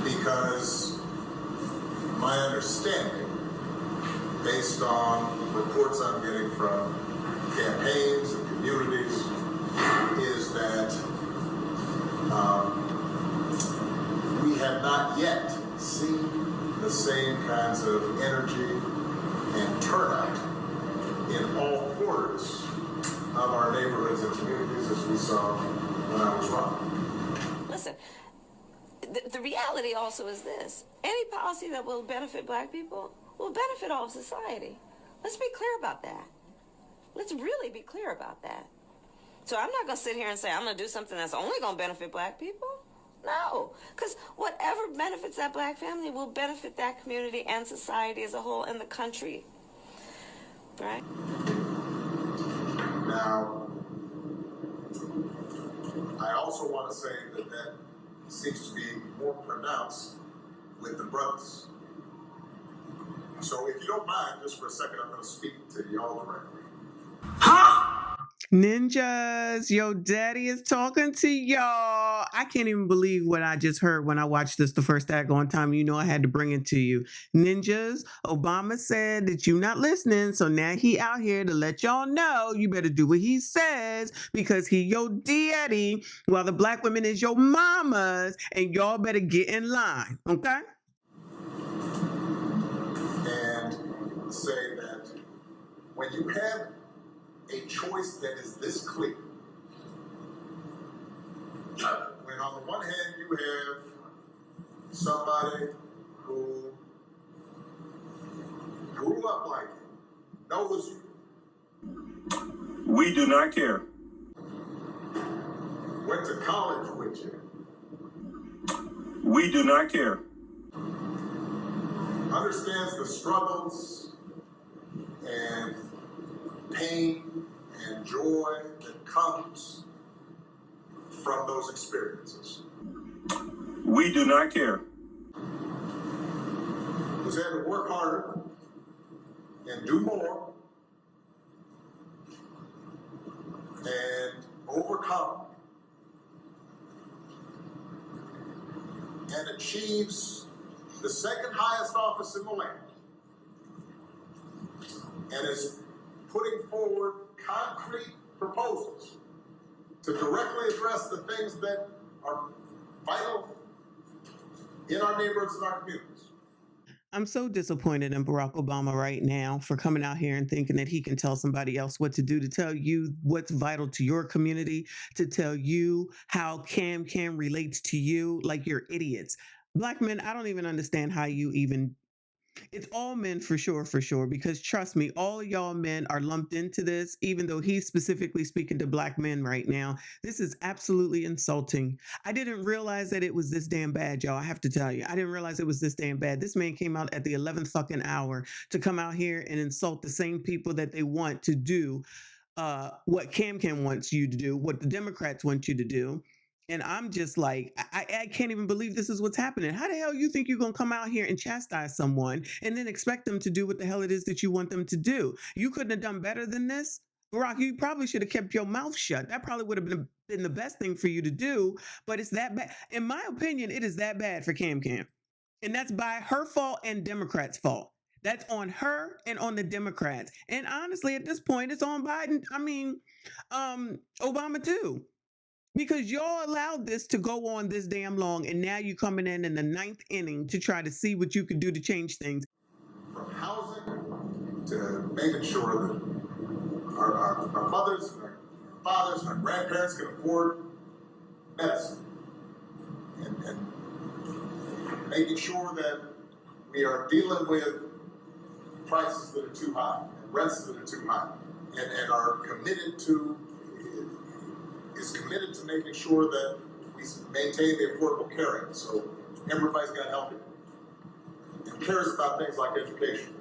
Because my understanding, based on reports I'm getting from campaigns and communities, is that we have not yet seen the same kinds of energy and turnout in all quarters of our neighborhoods and communities as we saw when I was running. Listen, the reality also is this. Any policy that will benefit black people will benefit all of society. Let's be clear about that. Let's really be clear about that. So I'm not going to sit here and say I'm going to do something that's only going to benefit black people. No, because whatever benefits that black family will benefit that community and society as a whole and the country. Right? Now, I also want to say that seems to be more pronounced with the brothers. So if you don't mind, just for a second, I'm going to speak to y'all directly. Ninjas, your daddy is talking to y'all. I can't even believe what I just heard when I watched this the first daggone time. You know I had to bring it to you. Ninjas, Obama said that you not listening, so now he out here to let y'all know you better do what he says because he your daddy while the black women is your mamas, and y'all better get in line, okay? And say that when you have a choice that is this clear, when on the one hand you have somebody who grew up like you, knows you. We do not care. Went to college with you. We do not care. Understands the struggles and pain and joy that comes from those experiences. We do not care. Who's had to work harder and do more and overcome and achieves the second highest office in the land and is putting forward concrete proposals to directly address the things that are vital in our neighborhoods and our communities. I'm so disappointed in Barack Obama right now for coming out here and thinking that he can tell somebody else what to do, to tell you what's vital to your community, to tell you how KamKam relates to you. Like, you're idiots. Black men, I don't even understand how you even... It's all men for sure, because trust me, all y'all men are lumped into this, even though he's specifically speaking to black men right now. This is absolutely insulting. I didn't realize that it was this damn bad, y'all. I have to tell you, I didn't realize it was this damn bad. This man came out at the 11th fucking hour to come out here and insult the same people that they want to do what KamKam wants you to do, what the Democrats want you to do. And I'm just like, I can't even believe this is what's happening. How the hell you think you're going to come out here and chastise someone and then expect them to do what the hell it is that you want them to do? You couldn't have done better than this. Barack, you probably should have kept your mouth shut. That probably would have been the best thing for you to do. But it's that bad. In my opinion, it is that bad for KamKam. And that's by her fault and Democrats' fault. That's on her and on the Democrats. And honestly, at this point, it's on Biden. I mean, Obama too. Because y'all allowed this to go on this damn long, and now you're coming in the 9th inning to try to see what you can do to change things. From housing to making sure that our mothers, our fathers, our grandparents can afford medicine, and making sure that we are dealing with prices that are too high, and rents that are too high, and are committed to making sure that we maintain the Affordable Care Act, so everybody's got health care, and cares about things like education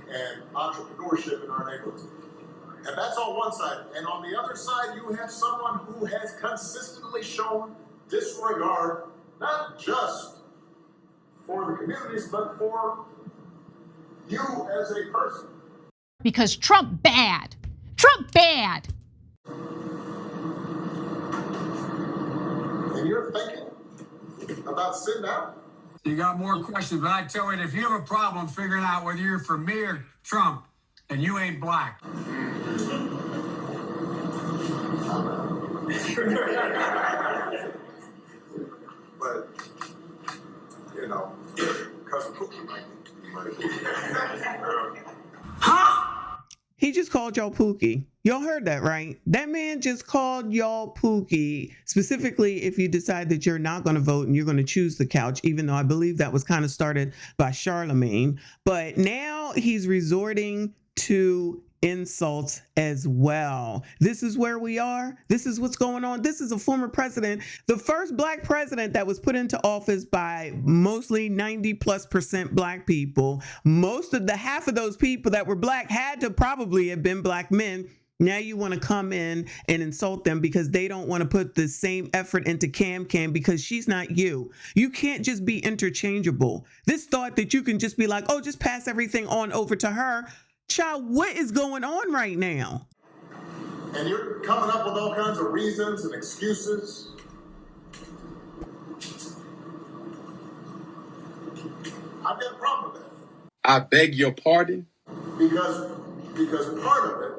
and entrepreneurship in our neighborhoods. And that's on one side. And on the other side, you have someone who has consistently shown disregard, not just for the communities, but for you as a person. Because Trump bad. Trump bad. And you're thinking about sitting out? You got more questions, but I tell you, if you have a problem figuring out whether you're for me or Trump, then you ain't black. But, you know, Cousin Cookie might be. He just called y'all Pookie. Y'all heard that, right? That man just called y'all Pookie. Specifically, if you decide that you're not going to vote and you're going to choose the couch, even though I believe that was kind of started by Charlemagne. But now he's resorting to insults as well. This is where we are. This is what's going on. This is a former president, the first black president that was put into office by mostly 90+% black people. Most of the half of those people that were black had to probably have been black men. Now you want to come in and insult them because they don't want to put the same effort into KamKam because she's not you. You can't just be interchangeable. This thought that you can just be like, oh, just pass everything on over to her. Child, what is going on right now? And you're coming up with all kinds of reasons and excuses. I've got a problem with that. I beg your pardon? Because part of it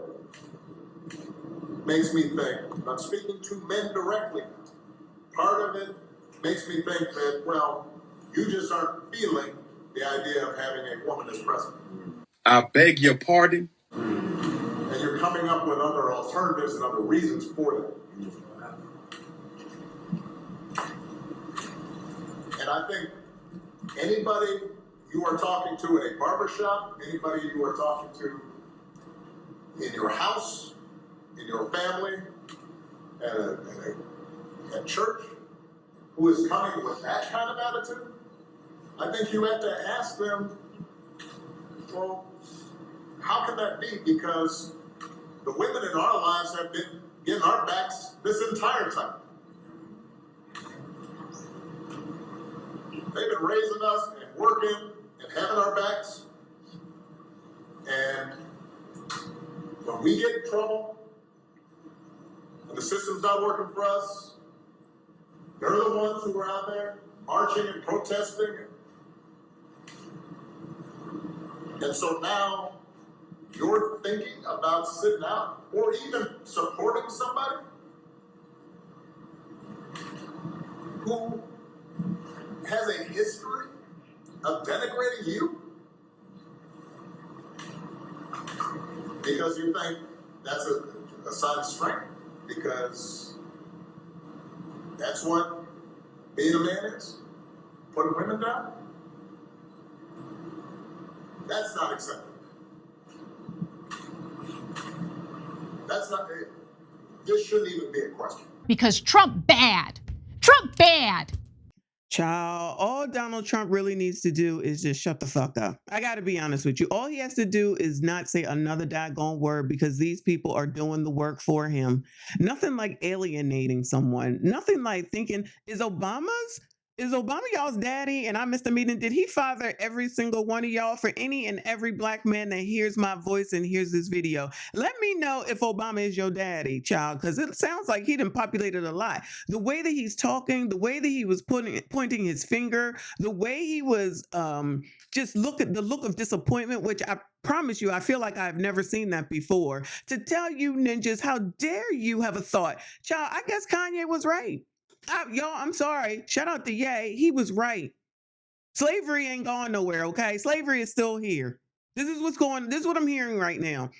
makes me think, I'm speaking to men directly, part of it makes me think that, well, you just aren't feeling the idea of having a woman as president. I beg your pardon? And you're coming up with other alternatives and other reasons for that. And I think anybody you are talking to in a barbershop, anybody you are talking to in your house, in your family, at church, who is coming with that kind of attitude, I think you have to ask them, well, how can that be? Because the women in our lives have been getting our backs this entire time. They've been raising us and working and having our backs. And when we get in trouble, and the system's not working for us, they're the ones who are out there marching and protesting. And so now you're thinking about sitting out or even supporting somebody who has a history of denigrating you because you think that's a sign of strength, because that's what being a man is, putting women down. That's not acceptable. That's not, this shouldn't even be a question. Because Trump bad. Trump bad. Child, all Donald Trump really needs to do is just shut the fuck up. I got to be honest with you. All he has to do is not say another daggone word because these people are doing the work for him. Nothing like alienating someone. Nothing like thinking, is Obama y'all's daddy? And I missed a meeting. Did he father every single one of y'all? For any and every black man that hears my voice and hears this video, let me know if Obama is your daddy, child, because it sounds like he done populated a lot. The way that he's talking, the way that he was pointing his finger, the way he was just look at the look of disappointment, which I promise you, I feel like I've never seen that before. To tell you ninjas, how dare you have a thought? Child, I guess Kanye was right. Y'all, I'm sorry. Shout out to Ye. He was right. Slavery ain't gone nowhere, okay? Slavery is still here. This is what I'm hearing right now.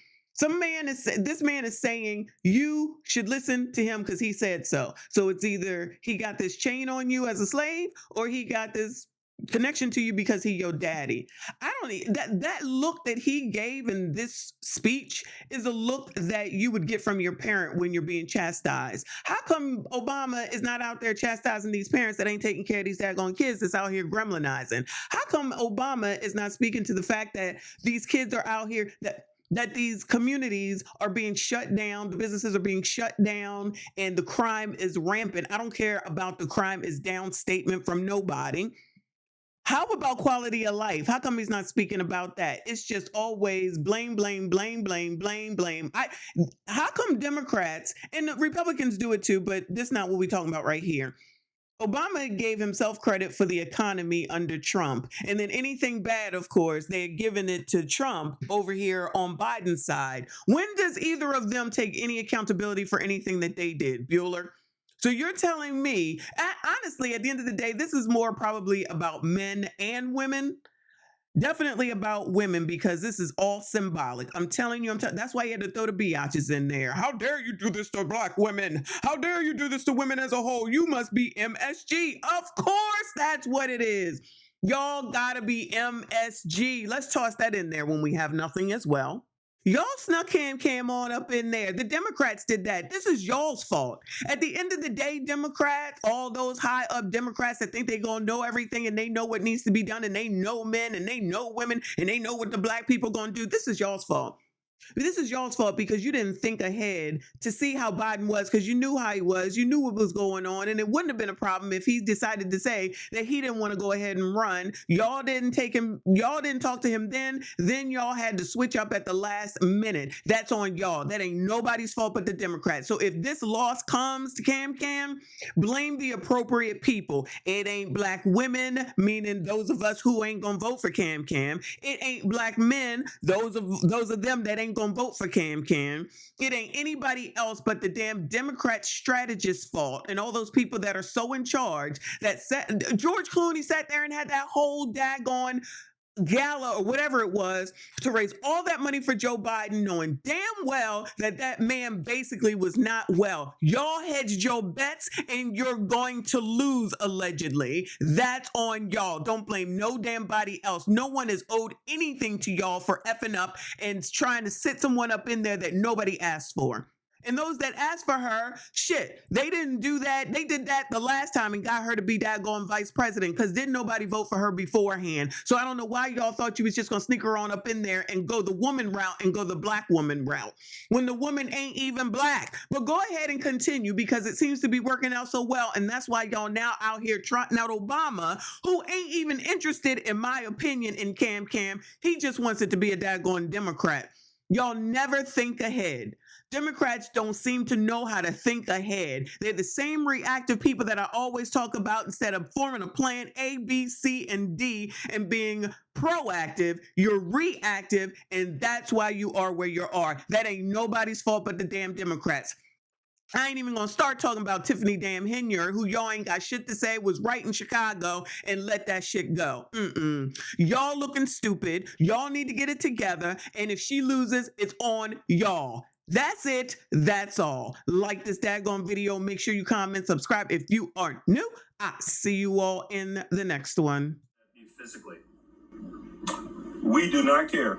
This man is saying you should listen to him because he said so. So it's either he got this chain on you as a slave or he got this connection to you because he your daddy. That look that he gave in this speech is a look that you would get from your parent when you're being chastised. How come Obama is not out there chastising these parents that ain't taking care of these daggone kids that's out here gremlinizing? How come Obama is not speaking to the fact that these kids are out here, that these communities are being shut down, the businesses are being shut down, and the crime is rampant? I don't care about the crime is down statement from nobody. How about quality of life? How come he's not speaking about that? It's just always blame, blame, blame, blame, blame, blame. How come Democrats and the Republicans do it too, but this is not what we're talking about right here. Obama gave himself credit for the economy under Trump. And then anything bad, of course, they had given it to Trump over here on Biden's side. When does either of them take any accountability for anything that they did, Bueller? So you're telling me, honestly, at the end of the day, this is more probably about men and women. Definitely about women, because this is all symbolic. I'm telling you, that's why he had to throw the biatches in there. How dare you do this to black women? How dare you do this to women as a whole? You must be MSG. Of course, that's what it is. Y'all gotta be MSG. Let's toss that in there when we have nothing as well. Y'all snuck KamKam on up in there. The Democrats did that. This is y'all's fault. At the end of the day, Democrats, all those high up Democrats that think they're going to know everything and they know what needs to be done and they know men and they know women and they know what the black people going to do. This is y'all's fault. This is y'all's fault because you didn't think ahead to see how Biden was, because you knew how he was. You knew what was going on, and it wouldn't have been a problem if he decided to say that he didn't want to go ahead and run. Y'all didn't take him. Y'all didn't talk to him then. Then y'all had to switch up at the last minute. That's on y'all. That ain't nobody's fault but the Democrats. So if this loss comes to KamKam, blame the appropriate people. It ain't black women, meaning those of us who ain't gonna vote for KamKam. It ain't black men, those of them that ain't gonna vote for KamKam. It ain't anybody else but the damn Democrat strategist's fault and all those people that are so in charge that George Clooney sat there and had that whole daggone gala or whatever it was to raise all that money for Joe Biden, knowing damn well that that man basically was not well. Y'all hedged your bets and you're going to lose, allegedly. That's on y'all. Don't blame no damn body else. No one is owed anything to y'all for effing up and trying to sit someone up in there that nobody asked for. And those that asked for her, shit, they didn't do that. They did that the last time and got her to be daggone vice president, because didn't nobody vote for her beforehand. So I don't know why y'all thought you was just going to sneak her on up in there and go the woman route and go the black woman route when the woman ain't even black. But go ahead and continue, because it seems to be working out so well. And that's why y'all now out here trotting out Obama, who ain't even interested, in my opinion, in KamKam. He just wants it to be a daggone Democrat. Y'all never think ahead. Democrats don't seem to know how to think ahead. They're the same reactive people that I always talk about. Instead of forming a plan A, B, C, and D and being proactive, you're reactive, and that's why you are where you are. That ain't nobody's fault but the damn Democrats. I ain't even gonna start talking about Tiffany damn Henyer, who y'all ain't got shit to say was right in Chicago, and let that shit go. Y'all looking stupid. Y'all need to get it together. And if she loses, it's on y'all. That's it. That's all. Like this daggone video. Make sure you comment, subscribe if you are new. I'll see you all in the next one. Physically. We do not care.